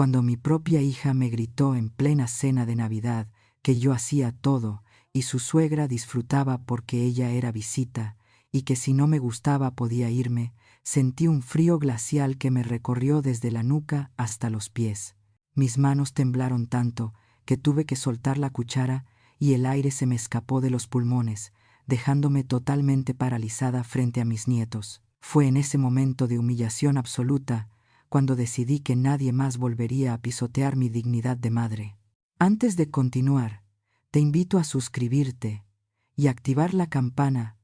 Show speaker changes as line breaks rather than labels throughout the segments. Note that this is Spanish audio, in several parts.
cuando mi propia hija me gritó en plena cena de Navidad que yo hacía todo y su suegra disfrutaba porque ella era visita y que si no me gustaba podía irme, sentí un frío glacial que me recorrió desde la nuca hasta los pies. Mis manos temblaron tanto que tuve que soltar la cuchara y el aire se me escapó de los pulmones, dejándome totalmente paralizada frente a mis nietos. Fue en ese momento de humillación absoluta cuando decidí que nadie más volvería a pisotear mi dignidad de madre. Antes de continuar, te invito a suscribirte y activar la campana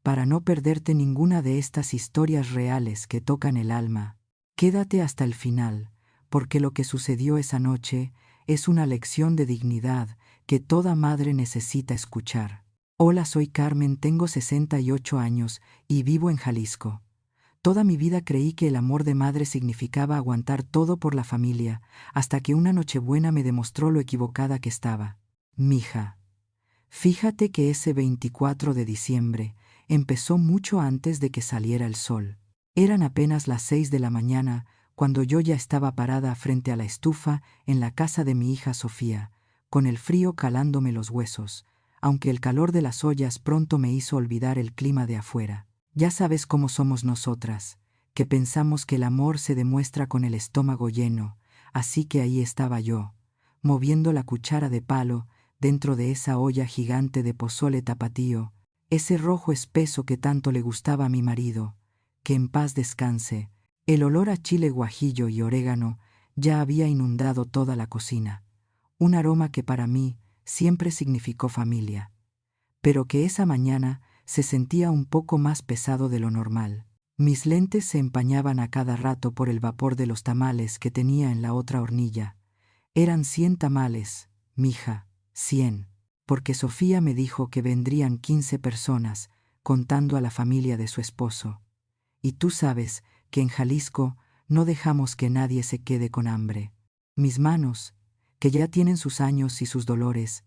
para no perderte ninguna de estas historias reales que tocan el alma. Quédate hasta el final, porque lo que sucedió esa noche es una lección de dignidad que toda madre necesita escuchar. Hola, soy Carmen, tengo 68 años y vivo en Jalisco. Toda mi vida creí que el amor de madre significaba aguantar todo por la familia, hasta que una Nochebuena me demostró lo equivocada que estaba. Mija, fíjate que ese 24 de diciembre empezó mucho antes de que saliera el sol. Eran apenas las 6 de la mañana cuando yo ya estaba parada frente a la estufa en la casa de mi hija Sofía, con el frío calándome los huesos, aunque el calor de las ollas pronto me hizo olvidar el clima de afuera. Ya sabes cómo somos nosotras, que pensamos que el amor se demuestra con el estómago lleno, así que ahí estaba yo, moviendo la cuchara de palo dentro de esa olla gigante de pozole tapatío, ese rojo espeso que tanto le gustaba a mi marido, que en paz descanse. El olor a chile guajillo y orégano ya había inundado toda la cocina, un aroma que para mí siempre significó familia, pero que esa mañana se sentía un poco más pesado de lo normal. Mis lentes se empañaban a cada rato por el vapor de los tamales que tenía en la otra hornilla. Eran 100 tamales, mija, 100, porque Sofía me dijo que vendrían 15 personas, contando a la familia de su esposo. Y tú sabes que en Jalisco no dejamos que nadie se quede con hambre. Mis manos, que ya tienen sus años y sus dolores,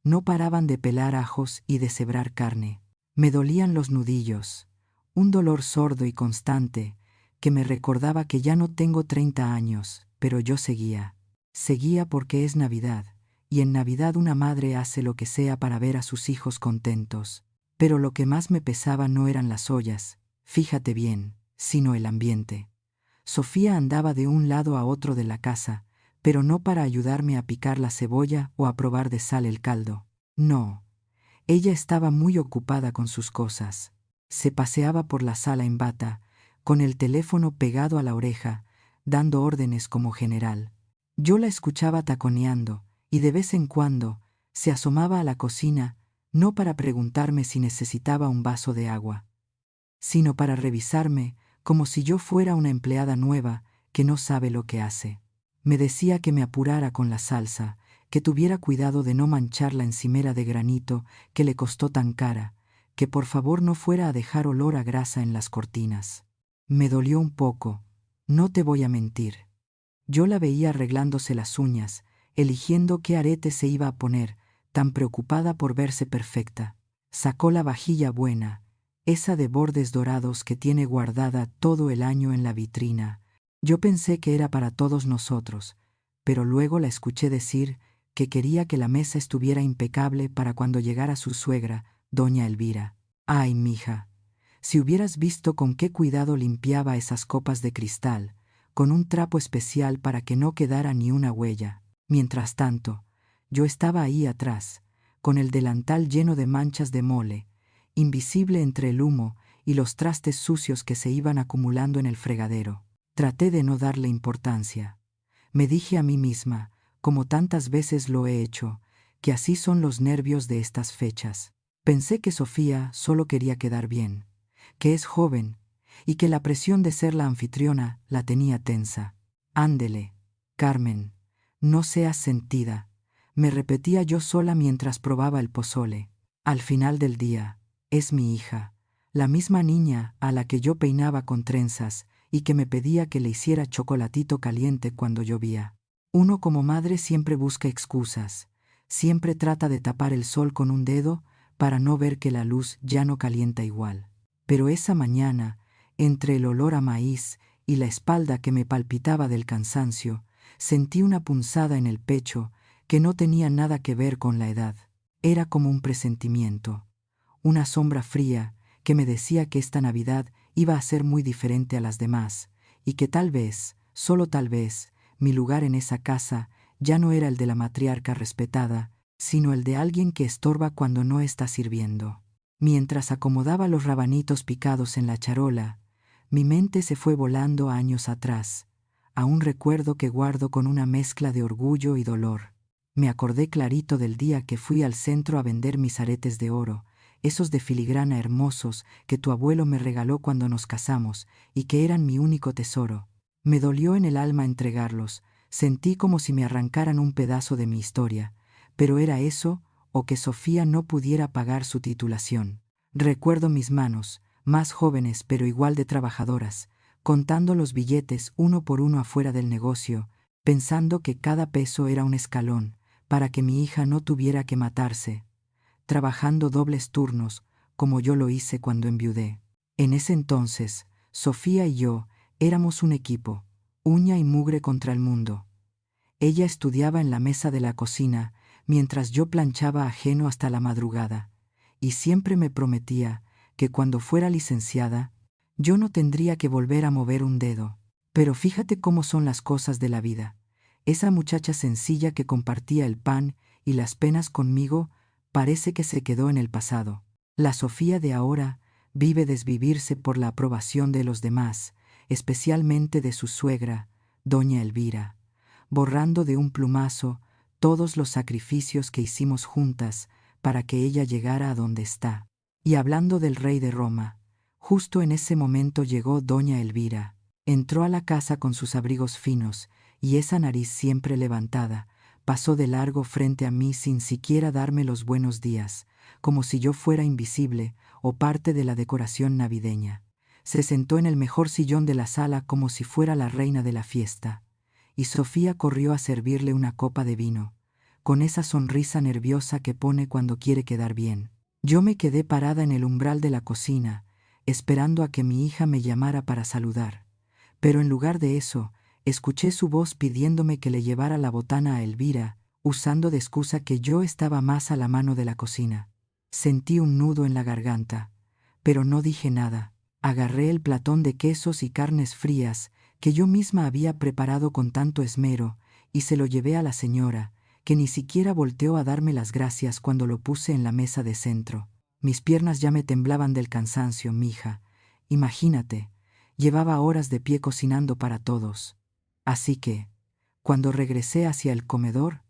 no paraban de pelar ajos y de cebrar carne. Me dolían los nudillos, un dolor sordo y constante que me recordaba que ya no tengo 30 años, pero yo seguía. Seguía porque es Navidad, y en Navidad una madre hace lo que sea para ver a sus hijos contentos. Pero lo que más me pesaba no eran las ollas, fíjate bien, sino el ambiente. Sofía andaba de un lado a otro de la casa, pero no para ayudarme a picar la cebolla o a probar de sal el caldo. No. Ella estaba muy ocupada con sus cosas. Se paseaba por la sala en bata, con el teléfono pegado a la oreja, dando órdenes como general. Yo la escuchaba taconeando, y de vez en cuando se asomaba a la cocina, no para preguntarme si necesitaba un vaso de agua, sino para revisarme como si yo fuera una empleada nueva que no sabe lo que hace. Me decía que me apurara con la salsa, que tuviera cuidado de no manchar la encimera de granito que le costó tan cara, que por favor no fuera a dejar olor a grasa en las cortinas. Me dolió un poco, no te voy a mentir. Yo la veía arreglándose las uñas, eligiendo qué arete se iba a poner, tan preocupada por verse perfecta. Sacó la vajilla buena, esa de bordes dorados que tiene guardada todo el año en la vitrina. Yo pensé que era para todos nosotros, pero luego la escuché decir que quería que la mesa estuviera impecable para cuando llegara su suegra, doña Elvira. Ay, mija, si hubieras visto con qué cuidado limpiaba esas copas de cristal, con un trapo especial para que no quedara ni una huella. Mientras tanto, yo estaba ahí atrás, con el delantal lleno de manchas de mole, invisible entre el humo y los trastes sucios que se iban acumulando en el fregadero. Traté de no darle importancia. Me dije a mí misma, como tantas veces lo he hecho, que así son los nervios de estas fechas. Pensé que Sofía solo quería quedar bien, que es joven y que la presión de ser la anfitriona la tenía tensa. Ándele, Carmen, no seas sentida, me repetía yo sola mientras probaba el pozole. Al final del día, es mi hija, la misma niña a la que yo peinaba con trenzas y que me pedía que le hiciera chocolatito caliente cuando llovía. Uno como madre siempre busca excusas, siempre trata de tapar el sol con un dedo para no ver que la luz ya no calienta igual. Pero esa mañana, entre el olor a maíz y la espalda que me palpitaba del cansancio, Sentí una punzada en el pecho que no tenía nada que ver con la edad. Era como un presentimiento, una sombra fría que me decía que esta Navidad iba a ser muy diferente a las demás, y que tal vez, solo tal vez, mi lugar en esa casa ya no era el de la matriarca respetada, sino el de alguien que estorba cuando no está sirviendo. Mientras acomodaba los rabanitos picados en la charola, mi mente se fue volando a años atrás, a un recuerdo que guardo con una mezcla de orgullo y dolor. Me acordé clarito del día que fui al centro a vender mis aretes de oro, esos de filigrana hermosos que tu abuelo me regaló cuando nos casamos y que eran mi único tesoro. Me dolió en el alma entregarlos, sentí como si me arrancaran un pedazo de mi historia, pero era eso o que Sofía no pudiera pagar su titulación. Recuerdo mis manos, más jóvenes pero igual de trabajadoras, contando los billetes uno por uno afuera del negocio, pensando que cada peso era un escalón, para que mi hija no tuviera que matarse, trabajando dobles turnos, como yo lo hice cuando enviudé. En ese entonces, Sofía y yo éramos un equipo, uña y mugre contra el mundo. Ella estudiaba en la mesa de la cocina, mientras yo planchaba ajeno hasta la madrugada, y siempre me prometía que cuando fuera licenciada, yo no tendría que volver a mover un dedo. Pero fíjate cómo son las cosas de la vida. Esa muchacha sencilla que compartía el pan y las penas conmigo parece que se quedó en el pasado. La Sofía de ahora vive desvivirse por la aprobación de los demás, especialmente de su suegra, doña Elvira, borrando de un plumazo todos los sacrificios que hicimos juntas para que ella llegara a donde está. Y hablando del rey de Roma, justo en ese momento llegó doña Elvira. Entró a la casa con sus abrigos finos y esa nariz siempre levantada, pasó de largo frente a mí sin siquiera darme los buenos días, como si yo fuera invisible o parte de la decoración navideña. Se sentó en el mejor sillón de la sala como si fuera la reina de la fiesta, y Sofía corrió a servirle una copa de vino, con esa sonrisa nerviosa que pone cuando quiere quedar bien. Yo me quedé parada en el umbral de la cocina, esperando a que mi hija me llamara para saludar, pero en lugar de eso, escuché su voz pidiéndome que le llevara la botana a Elvira, usando de excusa que yo estaba más a la mano de la cocina. Sentí un nudo en la garganta, pero no dije nada. Agarré el platón de quesos y carnes frías que yo misma había preparado con tanto esmero y se lo llevé a la señora, que ni siquiera volteó a darme las gracias cuando lo puse en la mesa de centro. Mis piernas ya me temblaban del cansancio, mija. Imagínate, llevaba horas de pie cocinando para todos. Así que, cuando regresé hacia el comedor,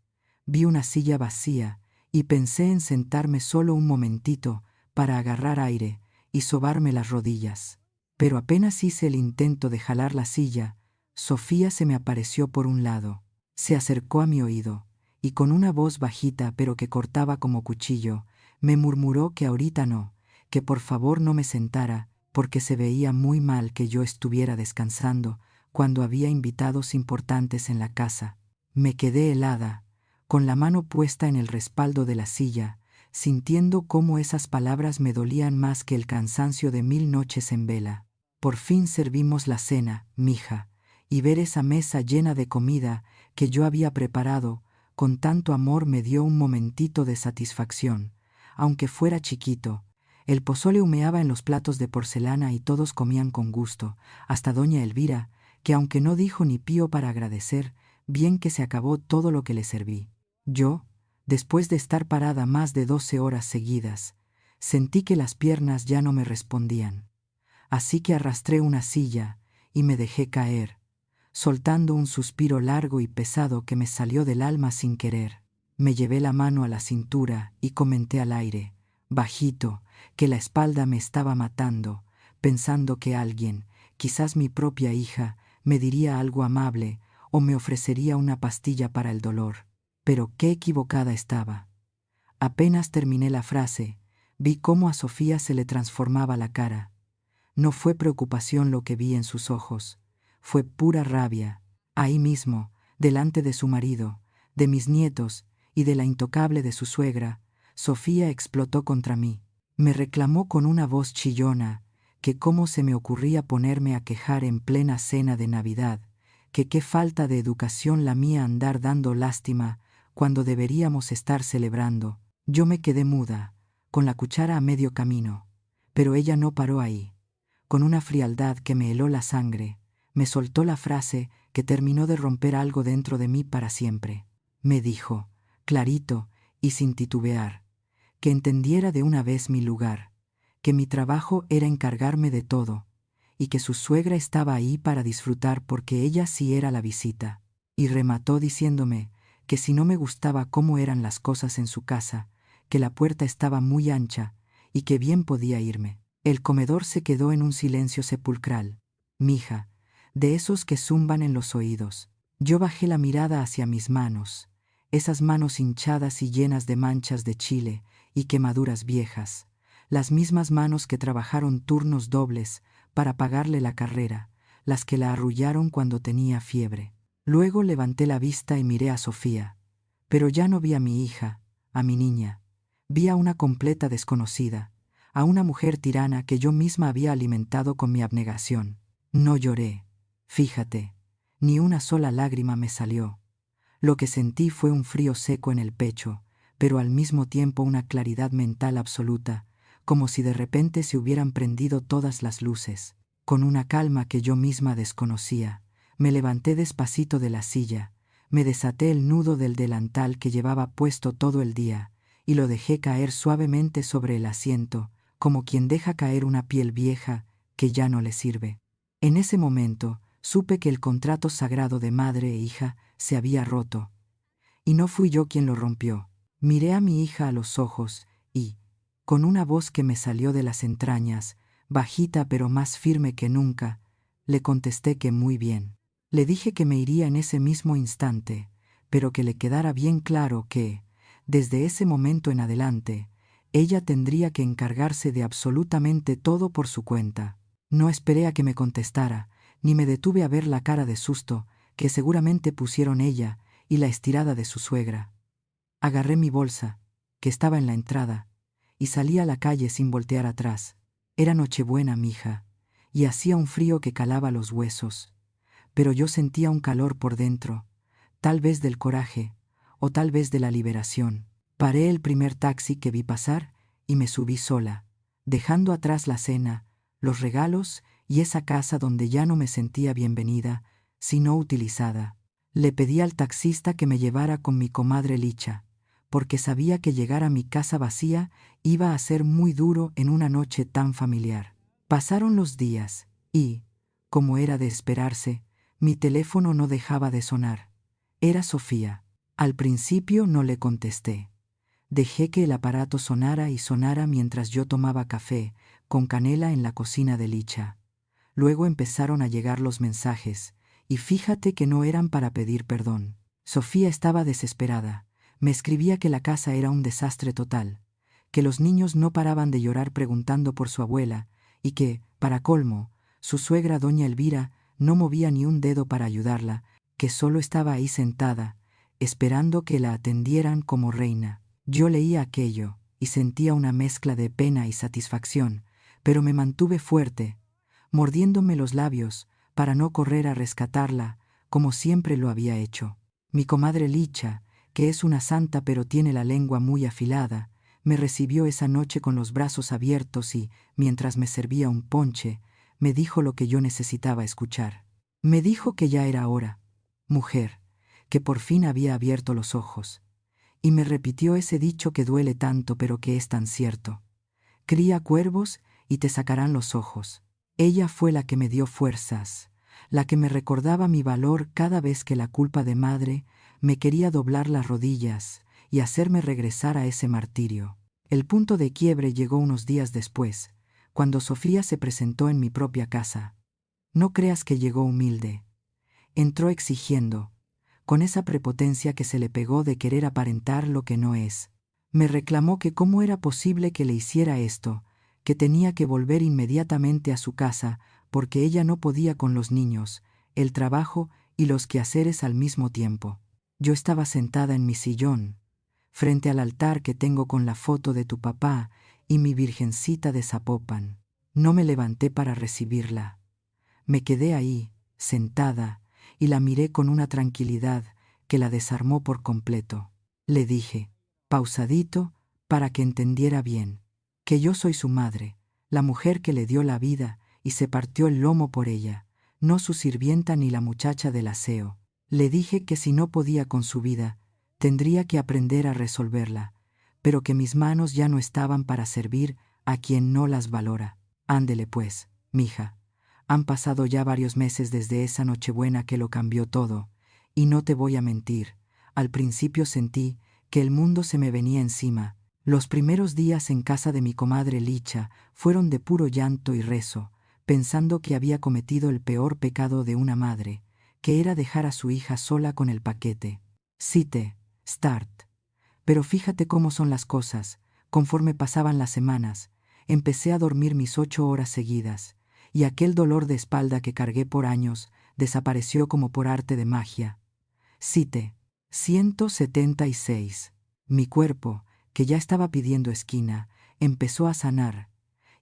vi una silla vacía y pensé en sentarme solo un momentito para agarrar aire y sobarme las rodillas. Pero apenas hice el intento de jalar la silla, Sofía se me apareció por un lado. Se acercó a mi oído y con una voz bajita pero que cortaba como cuchillo, me murmuró que ahorita no, que por favor no me sentara, porque se veía muy mal que yo estuviera descansando cuando había invitados importantes en la casa. Me quedé helada, con la mano puesta en el respaldo de la silla, sintiendo cómo esas palabras me dolían más que el cansancio de 1000 noches en vela. Por fin servimos la cena, mija, y ver esa mesa llena de comida que yo había preparado con tanto amor me dio un momentito de satisfacción, aunque fuera chiquito. El pozole humeaba en los platos de porcelana y todos comían con gusto, hasta doña Elvira, que aunque no dijo ni pío para agradecer, bien que se acabó todo lo que le serví. Yo, después de estar parada más de 12 horas seguidas, sentí que las piernas ya no me respondían. Así que arrastré una silla y me dejé caer, soltando un suspiro largo y pesado que me salió del alma sin querer. Me llevé la mano a la cintura y comenté al aire, bajito, que la espalda me estaba matando, pensando que alguien, quizás mi propia hija, me diría algo amable o me ofrecería una pastilla para el dolor. Pero qué equivocada estaba. Apenas terminé la frase, vi cómo a Sofía se le transformaba la cara. No fue preocupación lo que vi en sus ojos, fue pura rabia. Ahí mismo, delante de su marido, de mis nietos y de la intocable de su suegra, Sofía explotó contra mí. Me reclamó con una voz chillona que cómo se me ocurría ponerme a quejar en plena cena de Navidad, que qué falta de educación la mía andar dando lástima cuando deberíamos estar celebrando. Yo me quedé muda, con la cuchara a medio camino, pero ella no paró ahí. Con una frialdad que me heló la sangre, me soltó la frase que terminó de romper algo dentro de mí para siempre. Me dijo, clarito y sin titubear, que entendiera de una vez mi lugar, que mi trabajo era encargarme de todo, y que su suegra estaba ahí para disfrutar porque ella sí era la visita. Y remató diciéndome que si no me gustaba cómo eran las cosas en su casa, que la puerta estaba muy ancha y que bien podía irme. El comedor se quedó en un silencio sepulcral. Mija, de esos que zumban en los oídos. Yo bajé la mirada hacia mis manos, esas manos hinchadas y llenas de manchas de chile y quemaduras viejas, las mismas manos que trabajaron turnos dobles para pagarle la carrera, las que la arrullaron cuando tenía fiebre. Luego levanté la vista y miré a Sofía, pero ya no vi a mi hija, a mi niña. Vi a una completa desconocida, a una mujer tirana que yo misma había alimentado con mi abnegación. No lloré, fíjate, ni una sola lágrima me salió. Lo que sentí fue un frío seco en el pecho, pero al mismo tiempo una claridad mental absoluta, como si de repente se hubieran prendido todas las luces. Con una calma que yo misma desconocía, me levanté despacito de la silla, me desaté el nudo del delantal que llevaba puesto todo el día, y lo dejé caer suavemente sobre el asiento, como quien deja caer una piel vieja que ya no le sirve. En ese momento, supe que el contrato sagrado de madre e hija se había roto. Y no fui yo quien lo rompió. Miré a mi hija a los ojos y, con una voz que me salió de las entrañas, bajita pero más firme que nunca, le contesté que muy bien. Le dije que me iría en ese mismo instante, pero que le quedara bien claro que, desde ese momento en adelante, ella tendría que encargarse de absolutamente todo por su cuenta. No esperé a que me contestara, ni me detuve a ver la cara de susto que seguramente pusieron ella y la estirada de su suegra. Agarré mi bolsa, que estaba en la entrada, y salí a la calle sin voltear atrás. Era Nochebuena, mija, y hacía un frío que calaba los huesos, pero yo sentía un calor por dentro, tal vez del coraje, o tal vez de la liberación. Paré el primer taxi que vi pasar y me subí sola, dejando atrás la cena, los regalos y esa casa donde ya no me sentía bienvenida, sino utilizada. Le pedí al taxista que me llevara con mi comadre Licha, porque sabía que llegar a mi casa vacía iba a ser muy duro en una noche tan familiar. Pasaron los días y, como era de esperarse, mi teléfono no dejaba de sonar. Era Sofía. Al principio no le contesté. Dejé que el aparato sonara y sonara mientras yo tomaba café con canela en la cocina de Licha. Luego empezaron a llegar los mensajes, y fíjate que no eran para pedir perdón. Sofía estaba desesperada. Me escribía que la casa era un desastre total, que los niños no paraban de llorar preguntando por su abuela, y que, para colmo, su suegra doña Elvira no movía ni un dedo para ayudarla, que solo estaba ahí sentada, esperando que la atendieran como reina. Yo leía aquello, y sentía una mezcla de pena y satisfacción, pero me mantuve fuerte, mordiéndome los labios para no correr a rescatarla, como siempre lo había hecho. Mi comadre Licha, que es una santa pero tiene la lengua muy afilada, me recibió esa noche con los brazos abiertos y, mientras me servía un ponche, me dijo lo que yo necesitaba escuchar. Me dijo que ya era hora, mujer, que por fin había abierto los ojos, y me repitió ese dicho que duele tanto pero que es tan cierto. Cría cuervos y te sacarán los ojos. Ella fue la que me dio fuerzas, la que me recordaba mi valor cada vez que la culpa de madre me quería doblar las rodillas y hacerme regresar a ese martirio. El punto de quiebre llegó unos días después, cuando Sofía se presentó en mi propia casa. No creas que llegó humilde. Entró exigiendo, con esa prepotencia que se le pegó de querer aparentar lo que no es. Me reclamó que cómo era posible que le hiciera esto, que tenía que volver inmediatamente a su casa porque ella no podía con los niños, el trabajo y los quehaceres al mismo tiempo. Yo estaba sentada en mi sillón, frente al altar que tengo con la foto de tu papá y mi virgencita de Zapopan. No me levanté para recibirla. Me quedé ahí, sentada, y la miré con una tranquilidad que la desarmó por completo. Le dije, pausadito, para que entendiera bien, que yo soy su madre, la mujer que le dio la vida y se partió el lomo por ella, no su sirvienta ni la muchacha del aseo. Le dije que si no podía con su vida, tendría que aprender a resolverla, pero que mis manos ya no estaban para servir a quien no las valora. Ándele pues, mija. Han pasado ya varios meses desde esa Nochebuena que lo cambió todo, y no te voy a mentir, al principio sentí que el mundo se me venía encima. Los primeros días en casa de mi comadre Licha fueron de puro llanto y rezo, pensando que había cometido el peor pecado de una madre, que era dejar a su hija sola con el paquete. Cite, start. Pero fíjate cómo son las cosas. Conforme pasaban las semanas, empecé a dormir mis 8 horas seguidas, y aquel dolor de espalda que cargué por años desapareció como por arte de magia. Cite, 176. Mi cuerpo, que ya estaba pidiendo esquina, empezó a sanar,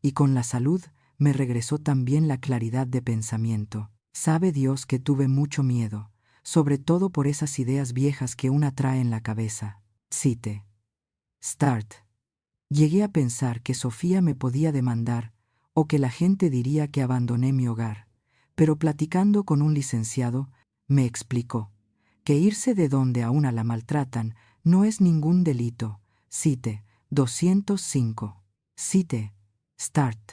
y con la salud me regresó también la claridad de pensamiento. Sabe Dios que tuve mucho miedo, sobre todo por esas ideas viejas que una trae en la cabeza. Cite. Start. Llegué a pensar que Sofía me podía demandar o que la gente diría que abandoné mi hogar, pero platicando con un licenciado, me explicó que irse de donde a una la maltratan no es ningún delito. Cite 205. Cite. Start.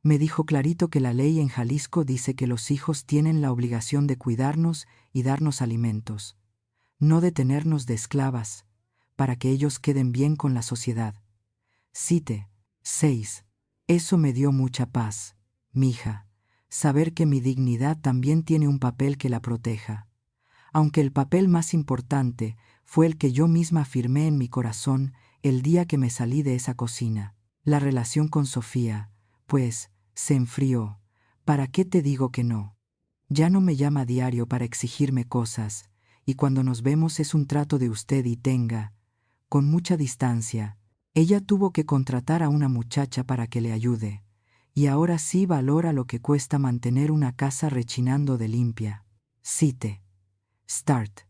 Me dijo clarito que la ley en Jalisco dice que los hijos tienen la obligación de cuidarnos y darnos alimentos, no de tenernos de esclavas, para que ellos queden bien con la sociedad. Cite 6. Eso me dio mucha paz, mija, saber que mi dignidad también tiene un papel que la proteja, aunque el papel más importante fue el que yo misma firmé en mi corazón el día que me salí de esa cocina. La relación con Sofía, pues, se enfrió. ¿Para qué te digo que no? Ya no me llama a diario para exigirme cosas, y cuando nos vemos es un trato de usted y tenga, con mucha distancia. Ella tuvo que contratar a una muchacha para que le ayude, y ahora sí valora lo que cuesta mantener una casa rechinando de limpia. Cite. Start.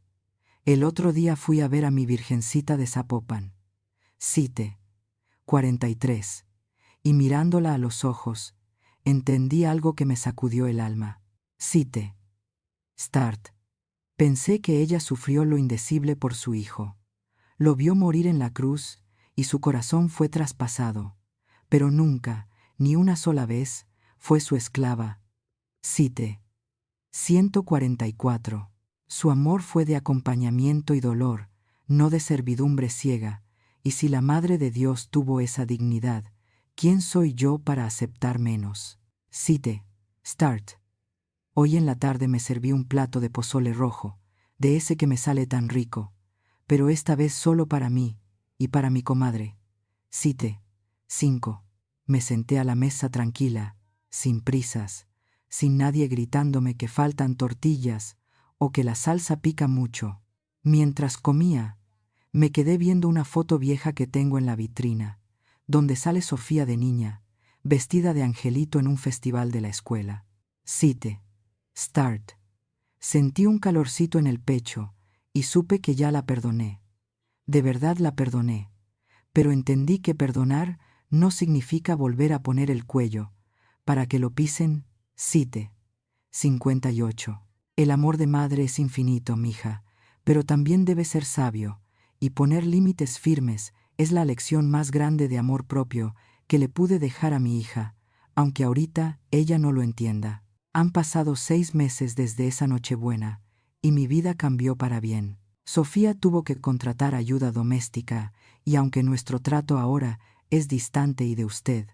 El otro día fui a ver a mi Virgencita de Zapopan. Cite. 43. Y mirándola a los ojos, entendí algo que me sacudió el alma. Cite. Start. Pensé que ella sufrió lo indecible por su hijo. Lo vio morir en la cruz y su corazón fue traspasado, pero nunca, ni una sola vez, fue su esclava. Cite. 144. Su amor fue de acompañamiento y dolor, no de servidumbre ciega, y si la Madre de Dios tuvo esa dignidad, ¿quién soy yo para aceptar menos? Cite. Start. Hoy en la tarde me serví un plato de pozole rojo, de ese que me sale tan rico, pero esta vez solo para mí y para mi comadre. Cite. 5. Me senté a la mesa tranquila, sin prisas, sin nadie gritándome que faltan tortillas o que la salsa pica mucho. Mientras comía, me quedé viendo una foto vieja que tengo en la vitrina, donde sale Sofía de niña, vestida de angelito en un festival de la escuela. Cite. Start. Sentí un calorcito en el pecho y supe que ya la perdoné. De verdad la perdoné, pero entendí que perdonar no significa volver a poner el cuello para que lo pisen. Cite. 58. El amor de madre es infinito, mija, pero también debe ser sabio, y poner límites firmes es la lección más grande de amor propio que le pude dejar a mi hija, aunque ahorita ella no lo entienda. Han pasado 6 meses desde esa Nochebuena, y mi vida cambió para bien. Sofía tuvo que contratar ayuda doméstica, y aunque nuestro trato ahora es distante y de usted,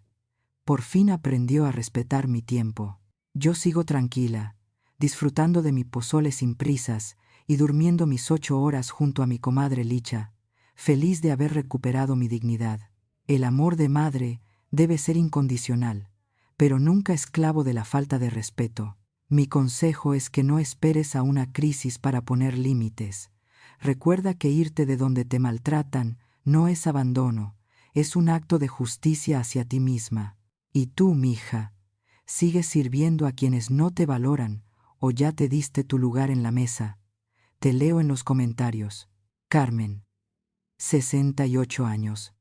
por fin aprendió a respetar mi tiempo. Yo sigo tranquila, disfrutando de mi pozole sin prisas y durmiendo mis 8 horas junto a mi comadre Licha, feliz de haber recuperado mi dignidad. El amor de madre debe ser incondicional, pero nunca esclavo de la falta de respeto. Mi consejo es que no esperes a una crisis para poner límites. Recuerda que irte de donde te maltratan no es abandono, es un acto de justicia hacia ti misma. Y tú, mija, sigues sirviendo a quienes no te valoran ¿O ya te diste tu lugar en la mesa? Te leo en los comentarios. Carmen. 68 años.